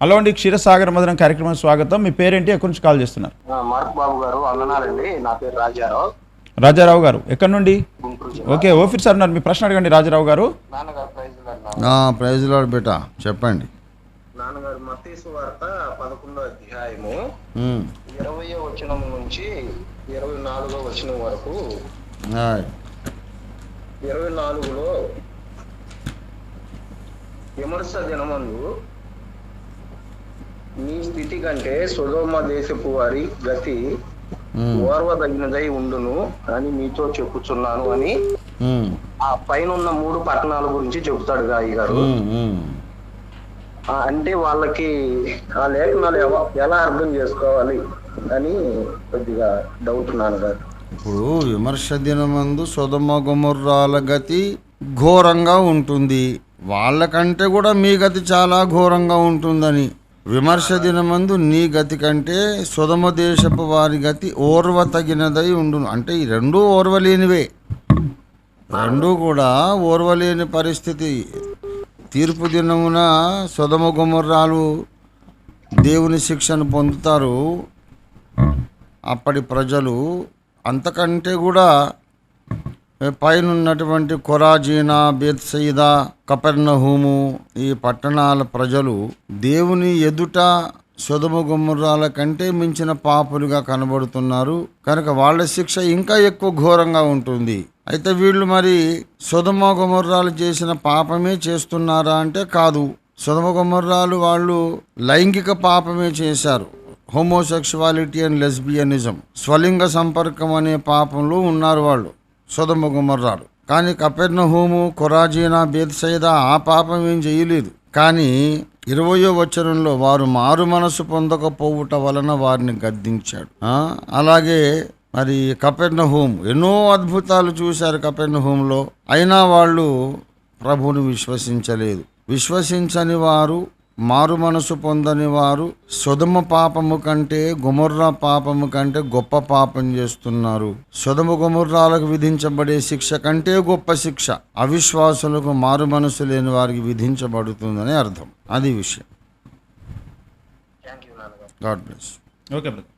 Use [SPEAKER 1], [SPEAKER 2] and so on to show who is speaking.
[SPEAKER 1] Hello అండి, క్షీరసాగర మధురం కార్యక్రమం స్వాగతం. మీ పేరేంటి, ఎక్కడి నుంచి కాల్ చేస్తున్నారు?
[SPEAKER 2] మార్క్ బాబు గారు వందనాలండి. నా పేరు రాజారావు.
[SPEAKER 1] రాజారావు గారు ఎక్కడి నుండి?
[SPEAKER 2] గుంటూరు జిల్లా.
[SPEAKER 1] ఓకే, ఓఫీర్ సార్ ఉన్నారు, మీ ప్రశ్న అడగండి రాజారావు గారు.
[SPEAKER 2] నాన్నగారు ప్రైజ్
[SPEAKER 3] ప్రైజ్ లార్డ్ బేటా, చెప్పండి.
[SPEAKER 2] నాన్నగారు మత్తయి సువార్త 11వ అధ్యాయము 20వ వచనం నుంచి 24వ వచనం వరకు. 24లో విమర్శ దినమందు నీ స్థితి కంటే సొదొమ దేశపు వారి గతి ఓర్వదగినదై ఉండును అని మీతో చెప్పుచున్నాను అని ఆ పైన ఉన్న 3 పట్టణాల గురించి చెబుతాడు గాయి గారు. అంటే వాళ్ళకి ఆ లేఖనాలు ఎలా అర్థం చేసుకోవాలి అని కొద్దిగా డౌట్ నాన్నగారు.
[SPEAKER 3] ఇప్పుడు విమర్శ దినమందు సొదొమ గొమొర్రాల గతి ఘోరంగా ఉంటుంది, వాళ్ళకంటే కూడా మీ గతి చాలా ఘోరంగా ఉంటుందని. విమర్శ దినమందు నీ గతి కంటే సొదొమ దేశపు వారి గతి ఓర్వ తగినదై ఉండును. అంటే ఈ రెండూ ఓర్వలేనివే, రెండూ కూడా ఓర్వలేని పరిస్థితి. తీర్పు దినమున సొదొమ గొమొర్రాలు దేవుని శిక్షను పొందుతారు అప్పటి ప్రజలు. అంతకంటే కూడా పైనున్నటువంటి కొరాజీనా, బేత్సయిదా, కపెర్నహూము ఈ పట్టణాల ప్రజలు దేవుని ఎదుట సొదొమ గొమొర్రాల కంటే మించిన పాపులుగా కనబడుతున్నారు కనుక వాళ్ళ శిక్ష ఇంకా ఎక్కువ ఘోరంగా ఉంటుంది. అయితే వీళ్ళు మరి సొదొమ గొమొర్రాలు చేసిన పాపమే చేస్తున్నారా అంటే కాదు. సొదొమ గొమొర్రాలు వాళ్ళు లైంగిక పాపమే చేశారు. హోమోసెక్షువాలిటీ అండ్ లెస్బియనిజం, స్వలింగ సంపర్కం అనే పాపంలో ఉన్నారు వాళ్ళు సొదొమ గొమొర్రాలు. కానీ కపెర్నహూము, కొరాజీనా, బేత్సయిదా ఆ పాపం ఏం చేయలేదు. కానీ 20వ వచనంలో వారు మారు మనసు పొందకపోవుట వలన వారిని గద్దించాడు. అలాగే మరి కపెర్నహూము ఎన్నో అద్భుతాలు చూశారు కపెర్నహూములో, అయినా వాళ్ళు ప్రభువుని విశ్వసించలేదు. విశ్వసించని వారు, మారు మనసు పొందని వారు సొదొమ పాపము కంటే గొమొర్రా పాపము కంటే గొప్ప పాపం చేస్తున్నారు. సొదొమ గొమొర్రాలకు విధించబడే శిక్ష కంటే గొప్ప శిక్ష అవిశ్వాసులకు, మారు మనసు లేని వారికి విధించబడుతుందని అర్థం. అది విషయం.
[SPEAKER 2] థ్యాంక్ యూ నాన్నగారు.
[SPEAKER 3] God bless.
[SPEAKER 1] Okay brother.